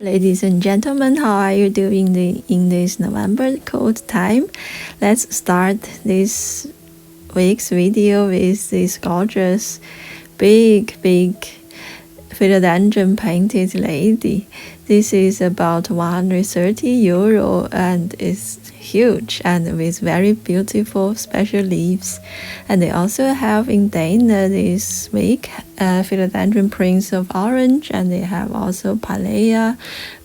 Ladies and gentlemen, how are you doing in this November cold time? Let's start this week's video with this gorgeous, big philodendron painted lady. This is about 130 euro and it's huge and with very beautiful special leaves. And they also have in Dana this week philodendron Prince of Orange, and they have also Palea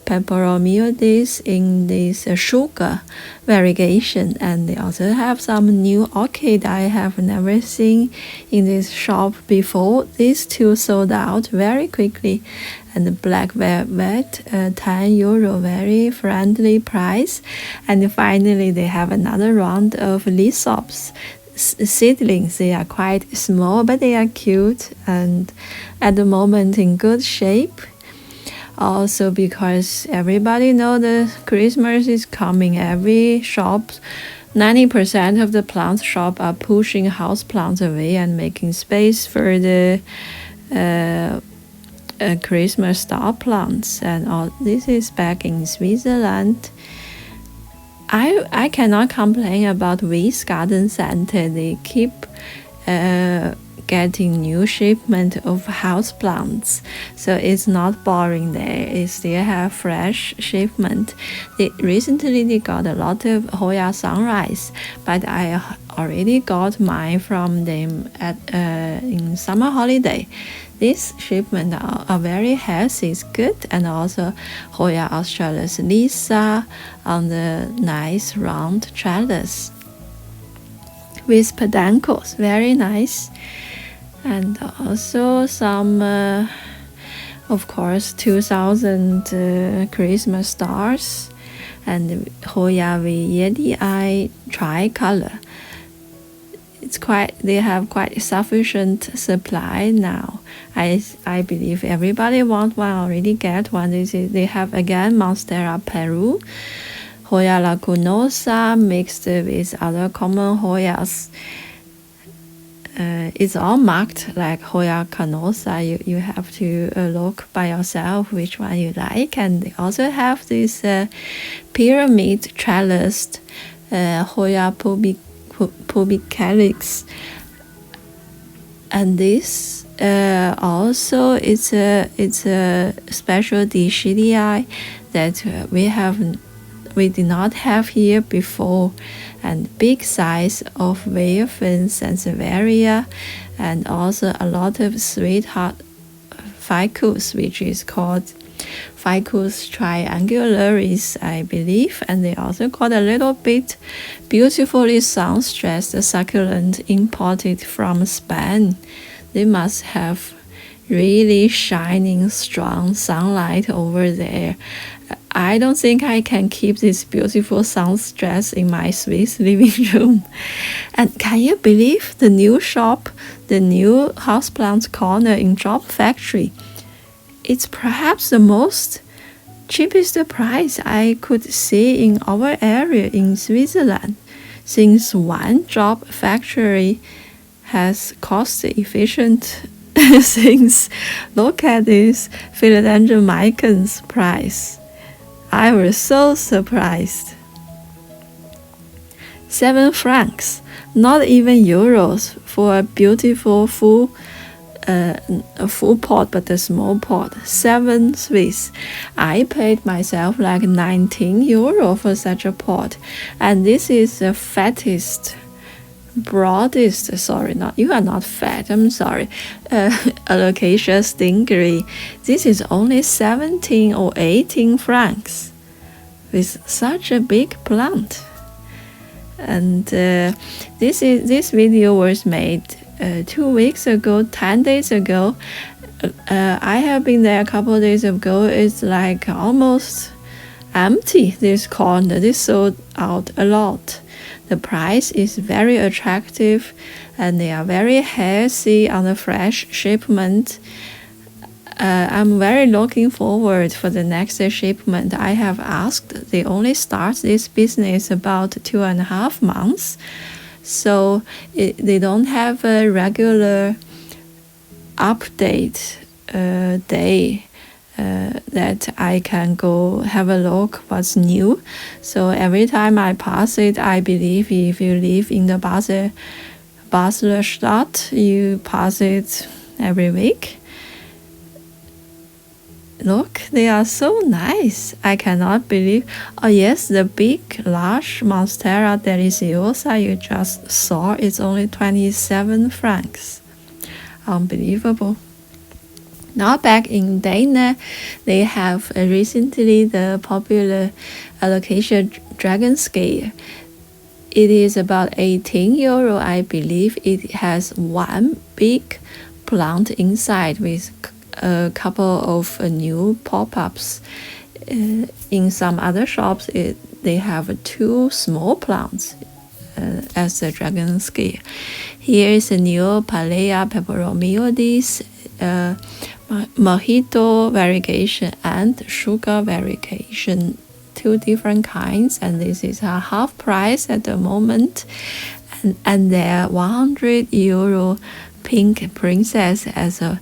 peperomioides in this sugar variegation, and they also have some new orchid I have never seen in this shop before. These two sold out very quickly, and the black velvet 10 euro, very friendly price. And finally they have another round of Lysops seedlings. They are quite small but they are cute and at the moment in good shape. Also because everybody know the Christmas is coming, every shop 90% of the plant shop are pushing house plants away and making space for the Christmas star plants. And all this is back in Switzerland. I cannot complain about Weiss Garden Center. They keep getting new shipment of house plants, so it's not boring there. It still have fresh shipment. Recently they got a lot of Hoya Sunrise, but I already got mine from them at in summer holiday. This shipment are very healthy, it's good, and also Hoya Australis Lisa on the nice round trellis with peduncles, very nice. And also some, of course, 2000 Christmas stars and Hoya Australis tricolor. They have quite sufficient supply now. I believe everybody want one, already get one. They have again Monstera Peru, Hoyakanosa mixed with other common Hoyas. It's all marked like Hoyakanosa. You have to look by yourself which one you like. And they also have this pyramid trellised Hoya pubicalyx. And this also it's a special Dischidia that we did not have here before, and big size of Veilfin Sansevieria, and also a lot of sweetheart ficus, which is called Ficus triangularis, I believe, and they also got a little bit beautifully sun-stressed succulent imported from Spain. They must have really shining strong sunlight over there. I don't think I can keep this beautiful sun stress in my Swiss living room. And can you believe the new shop, the new Houseplants corner in Job Factory? It's perhaps the most cheapest price I could see in our area in Switzerland, since one Job Factory has cost-efficient things. Look at this philodendron Micans price. I was so surprised. 7 francs, not even euros, for a beautiful full pot, but a small pot. 7 Swiss. I paid myself like 19 euro for such a pot, and this is the fattest, broadest, sorry, not you are not fat, I'm sorry, Alocasia stingray. This is only 17 or 18 francs with such a big plant. And this video was made 2 weeks ago, 10 days ago. I have been there a couple of days ago. It's like almost empty, this corner. This sold out a lot. The price is very attractive, and they are very healthy on the fresh shipment. I'm very looking forward for the next shipment. I have asked, they only start this business about 2.5 months, so they don't have a regular update day that I can go have a look what's new. So every time I pass it, I believe if you live in the Basler Stadt, you pass it every week. Look, they are so nice. I cannot believe. Oh yes, the big, large Monstera Deliciosa you just saw is only 27 francs. Unbelievable. Now back in Dana, they have recently the popular alocasia dragon scale. It is about 18 euro, I believe. It has one big plant inside with a couple of new pop-ups. In some other shops, they have two small plants as the dragon scale. Here is a new Palea peperomioides, mojito variegation and sugar variegation, two different kinds, and this is a half price at the moment. And there 100 euro pink princess as a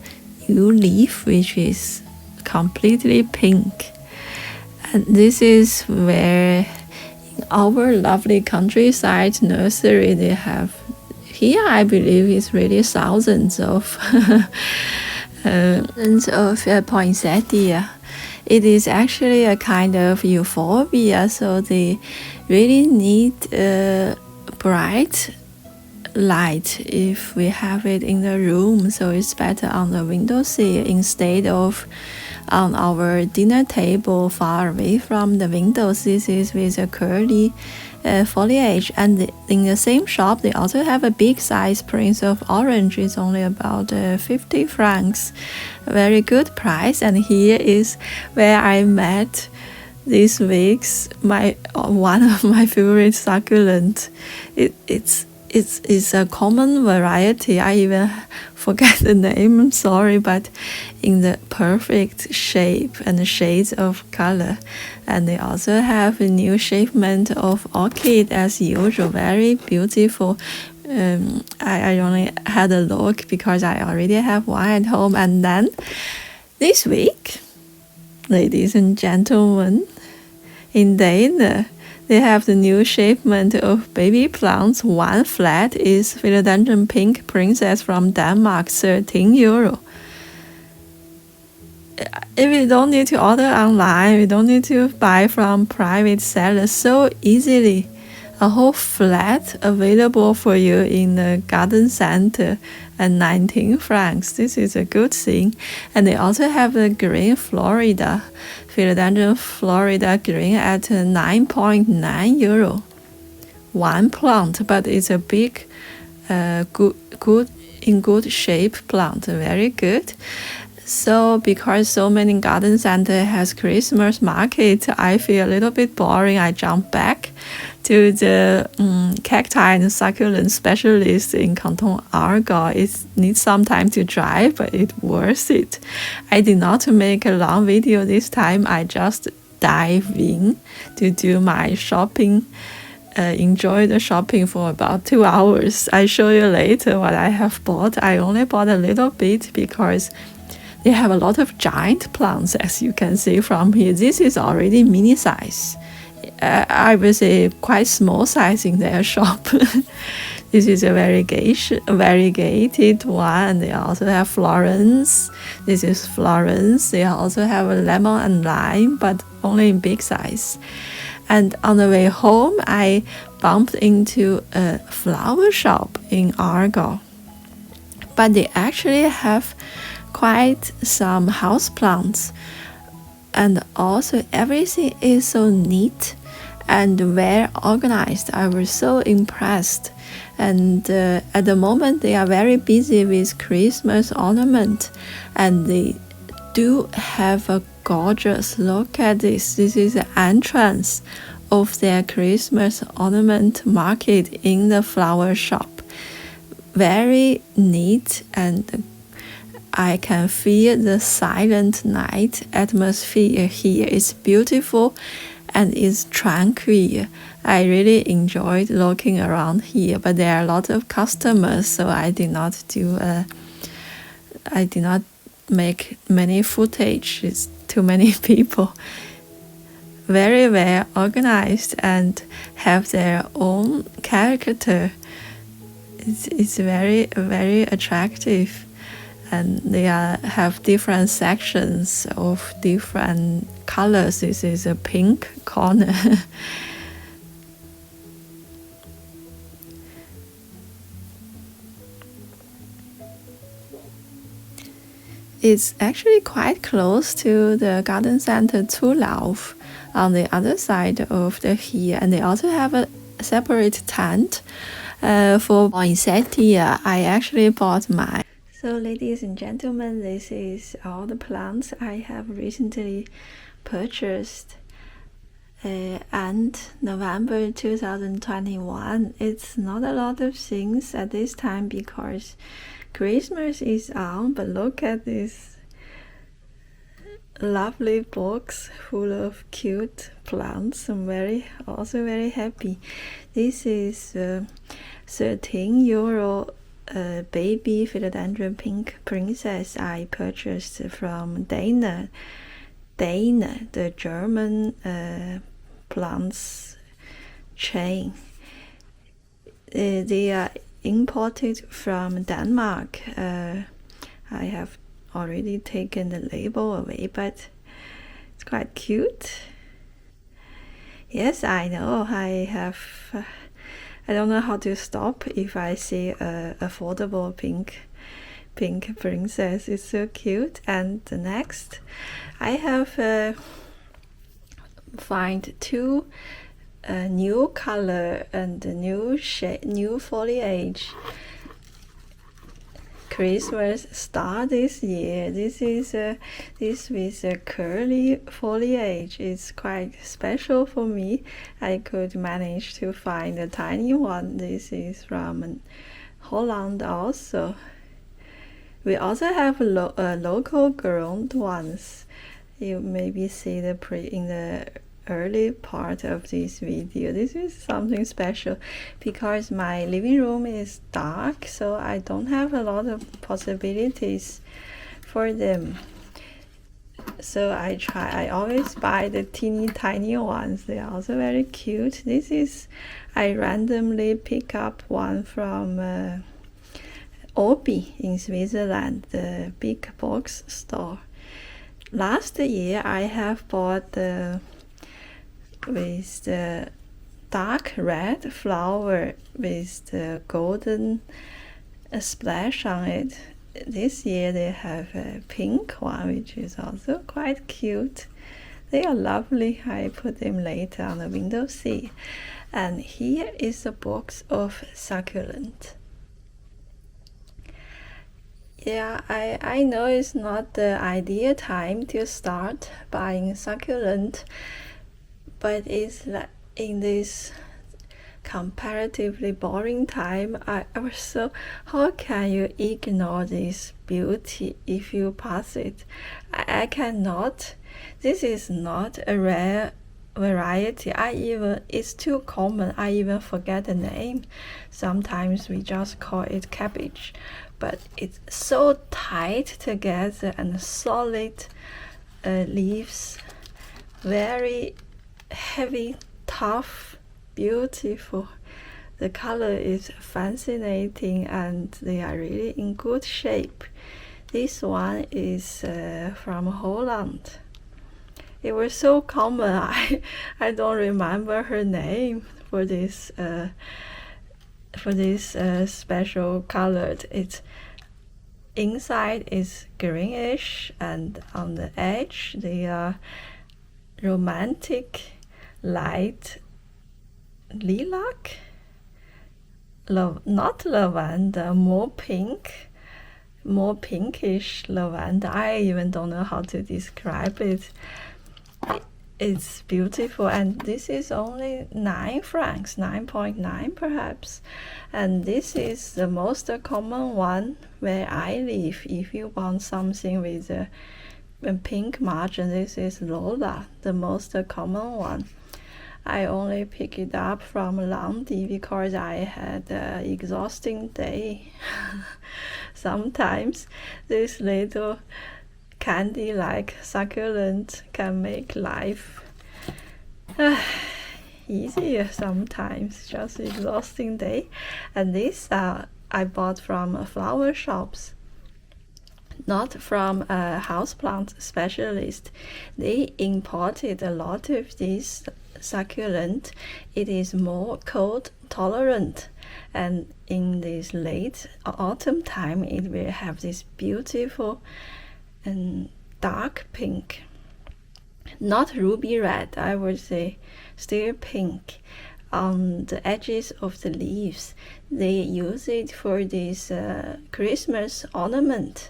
new leaf, which is completely pink. And this is where in our lovely countryside nursery they have. Here I believe it's really thousands of poinsettia. It is actually a kind of euphorbia, so they really need bright light if we have it in the room, so it's better on the windowsill instead of on our dinner table far away from the windows. This is with a curly foliage, and in the same shop they also have a big size Prince of Orange. It's only about 50 francs, very good price. And here is where I met this week's one of my favorite succulent. It's a common variety. I even forget the name, I'm sorry, but in the perfect shape and shades of color. And they also have a new shapement of orchid as usual, very beautiful. I only had a look because I already have one at home. And then this week, ladies and gentlemen, in Dana, they have the new shapement of baby plants. One flat is Philodendron Pink Princess from Denmark, 13 euro. If you don't need to order online, you don't need to buy from private sellers, so easily. A whole flat available for you in the garden center at 19 francs. This is a good thing. And they also have the green Florida, Philodendron Florida green at 9.9 euro. One plant, but it's a big, in good shape plant, very good. So because so many garden center has Christmas market, I feel a little bit boring. I jump back to the cacti and succulent specialist in Canton Argau. It needs some time to drive, but it's worth it. I did not make a long video this time. I just dive in to do my shopping. Enjoy the shopping for about 2 hours. I show you later what I have bought. I only bought a little bit because they have a lot of giant plants, as you can see from here. This is already mini size. I would say quite small size in their shop. This is a variegated one. They also have Florence. This is Florence. They also have a lemon and lime, but only in big size. And on the way home, I bumped into a flower shop in Argau. But they actually have quite some houseplants, and also everything is so neat and well organized. I was so impressed. And at the moment they are very busy with Christmas ornament, and they do have a gorgeous, look at this. This is the entrance of their Christmas ornament market in the flower shop. Very neat, and I can feel the silent night atmosphere here. It's beautiful and it's tranquil. I really enjoyed looking around here, but there are a lot of customers, so I did not make many footage. too many people. Very well organized and have their own character. It's very, very attractive, and they have different sections of different colors. This is a pink corner. It's actually quite close to the garden center Zulauf on the other side of the hill, and they also have a separate tent for poinsettia. I actually bought mine. So ladies and gentlemen, this is all the plants I have recently purchased. And November 2021. It's not a lot of things at this time because Christmas is on, but look at this lovely box full of cute plants. I'm also very happy. This is €13 baby philodendron pink princess I purchased from Dana, the German plants chain. They are imported from Denmark. I have already taken the label away, but it's quite cute. Yes, I know. I don't know how to stop if I see a affordable pink princess. It's so cute. And the next, I have find two new color and new foliage. Christmas star this year. This is this with a curly foliage. It's quite special for me. I could manage to find a tiny one. This is from Holland also. We also have local grown ones. You maybe see in the early part of this video. This is something special because my living room is dark, so I don't have a lot of possibilities for them. So I always buy the teeny tiny ones. They are also very cute. I randomly pick up one from Obi in Switzerland, the big box store. Last year I have bought with the dark red flower with the golden splash on it. This year they have a pink one, which is also quite cute. They are lovely. I put them later on the window seat. And here is a box of succulent. Yeah, I know it's not the ideal time to start buying succulent, but it's like in this comparatively boring time, I was so, how can you ignore this beauty if you pass it? I cannot. This is not a rare variety. It's too common. I even forget the name. Sometimes we just call it cabbage, but it's so tight together and solid leaves, very heavy, tough, beautiful. The color is fascinating and they are really in good shape. This one is from Holland. It was so common. I don't remember her name for this special colored. It's inside is greenish and on the edge they are romantic light lilac, not lavender, more pinkish lavender. I even don't know how to describe it. It's beautiful, and this is only 9 francs, 9.9 perhaps, and this is the most common one where I live. If you want something with a pink margin, this is Lola, the most common one. I only pick it up from Landi because I had an exhausting day. Sometimes this little candy-like succulent can make life easier sometimes, just exhausting day. And this I bought from flower shops, not from a houseplant specialist. They imported a lot of these succulent. It is more cold tolerant, and in this late autumn time it will have this beautiful and dark pink, not ruby red, I would say, still pink on the edges of the leaves. They use it for this Christmas ornament,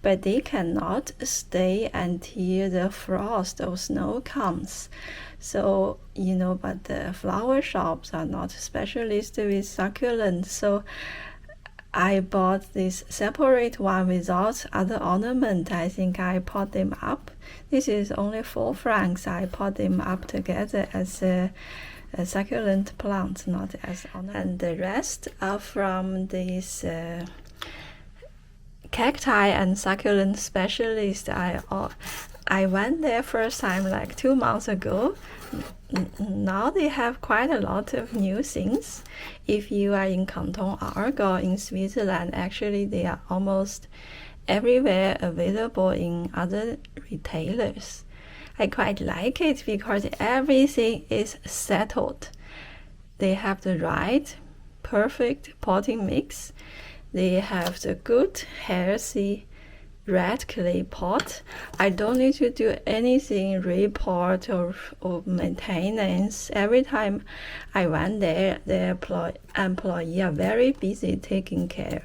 but they cannot stay until the frost or snow comes. So, but the flower shops are not specialists with succulents, so I bought this separate one without other ornament. I think I pot them up. This is only 4 francs. I pot them up together as a succulent plant, not as ornament. And the rest are from this cacti and succulent specialist. I went there first time like 2 months ago. Now they have quite a lot of new things. If you are in Canton Arc or in Switzerland, actually they are almost everywhere available in other retailers. I quite like it because everything is settled. They have the right, perfect potting mix. They have the good, healthy red clay pot. I don't need to do anything report or maintenance. Every time I went there, the employee are very busy taking care.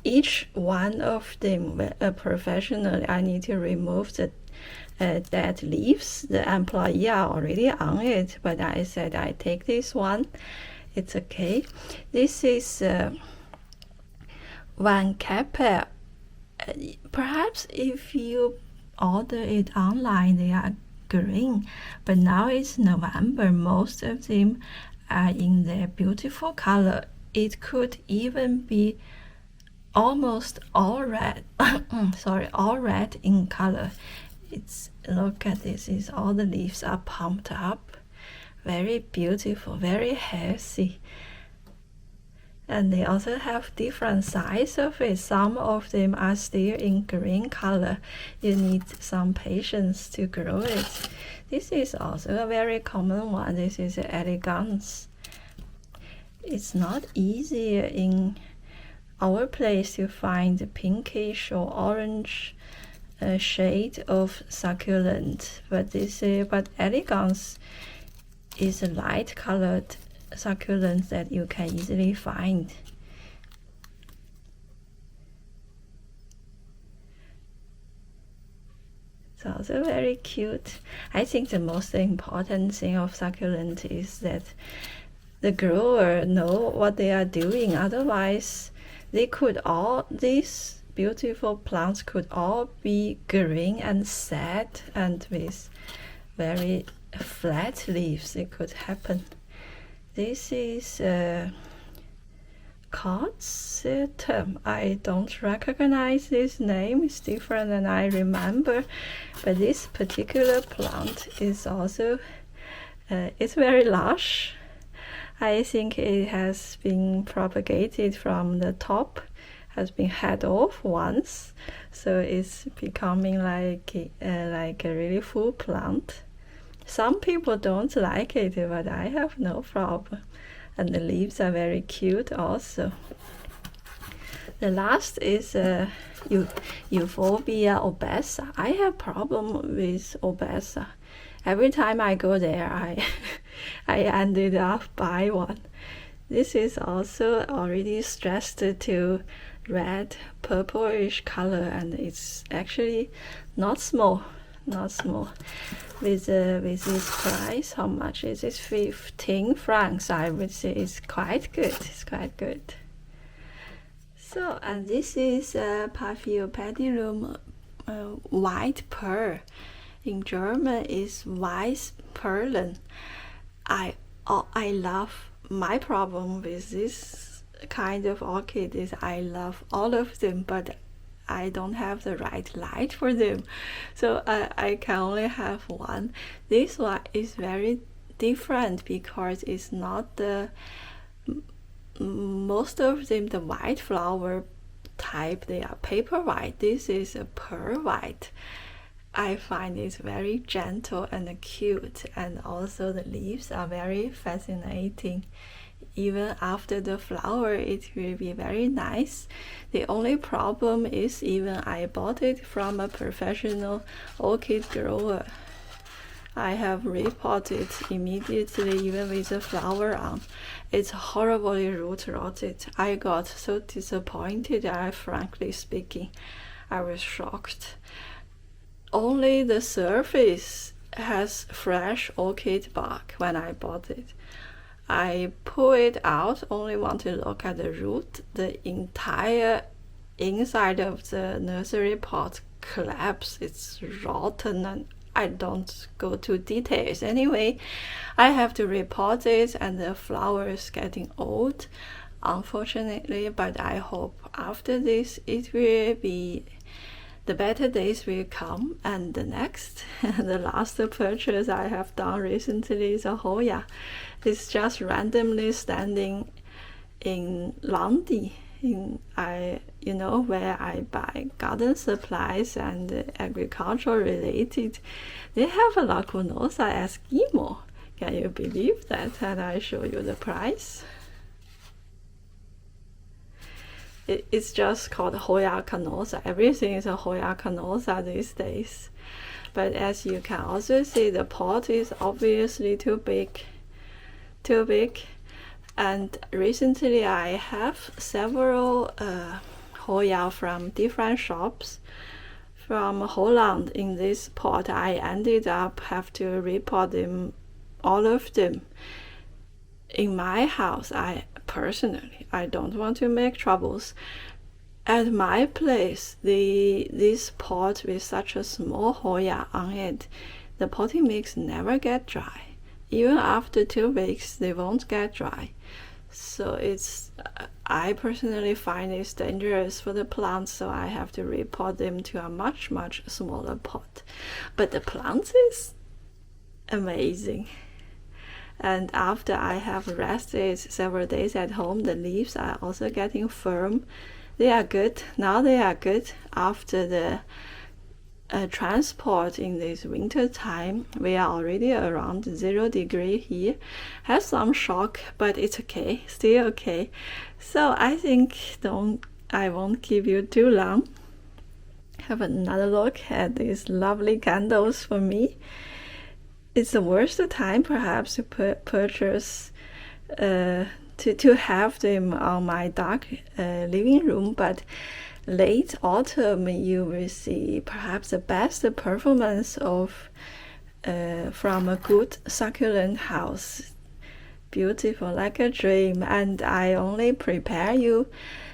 Each one of them professionally, I need to remove the dead leaves. The employee are already on it, but I said I take this one. It's okay. This is one Capel. Perhaps if you order it online, they are green, but now it's November. Most of them are in their beautiful color. It could even be almost all red. All red in color. Look at this. All the leaves are pumped up. Very beautiful, very healthy. And they also have different size of it. Some of them are still in green color. You need some patience to grow it. This is also a very common one. This is elegance. It's not easy in our place to find the pinkish or orange shade of succulent, but elegance is a light colored succulent that you can easily find. It's also very cute. I think the most important thing of succulent is that the grower know what they are doing. Otherwise, these beautiful plants could all be green and sad and with very flat leaves. It could happen. This is Codsetum. I don't recognize this name. It's different than I remember. But this particular plant is also, it's very lush. I think it has been propagated from the top, has been head off once. So it's becoming like a really full plant. Some people don't like it, but I have no problem. And the leaves are very cute also. The last is Euphorbia obesa. I have problem with obesa. Every time I go there, I ended up buy one. This is also already stressed to red, purplish color, and it's actually not small. With this price, how much is it? 15 francs. I would say it's quite good. So, and this is Paphiopedilum white pearl. In German is Weißperlen. I love, my problem with this kind of orchid is I love all of them, but I don't have the right light for them, so I can only have one. This one is very different because it's not the most of them the white flower type. They are paper white. This is a pearl white. I find it very gentle and cute, and also the leaves are very fascinating. Even after the flower, it will be very nice. The only problem is even I bought it from a professional orchid grower, I have reported immediately even with the flower on. It's horribly root rotted. I got so disappointed, frankly speaking. I was shocked. Only the surface has fresh orchid bark when I bought it. I pull it out, only want to look at the root. The entire inside of the nursery pot collapsed. It's rotten, and I don't go to details. Anyway, I have to report it, and the flower is getting old, unfortunately, but I hope after this it will be the better days will come. And the next, the last purchase I have done recently is a Hoya. It's just randomly standing in Landi, where I buy garden supplies and agricultural related. They have a Houyakanosa Eskimo. Can you believe that? And I show you the price. It's just called Hoyakanosa. Everything is a Hoyakanosa these days. But as you can also see, the pot is obviously too big. And recently I have several Hoya from different shops from Holland in this pot. I ended up have to repot them, all of them. In my house, I don't want to make troubles. At my place, this pot with such a small Hoya on it, the potting mix never get dry. Even after 2 weeks, they won't get dry. So I personally find it's dangerous for the plants, so I have to repot them to a much, much smaller pot. But the plants is amazing. And after I have rested several days at home, the leaves are also getting firm. They are good. Now they are good after the transport in this winter time. We are already around 0 degree here. Has some shock, but it's okay, still okay. So I think I won't keep you too long. Have another look at these lovely candles for me. It's the worst time perhaps to purchase to have them on my dark living room, but late autumn you will see perhaps the best performance of from a good succulent house. Beautiful like a dream. And I only prepare you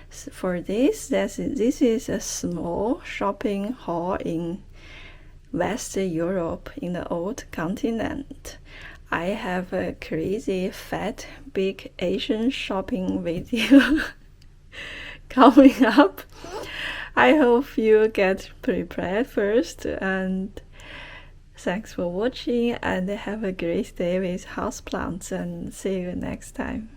for this. This is a small shopping haul in West Europe, in the old continent. I have a crazy fat big Asian shopping video coming up. I hope you get prepared first, and thanks for watching, and have a great day with houseplants, and see you next time.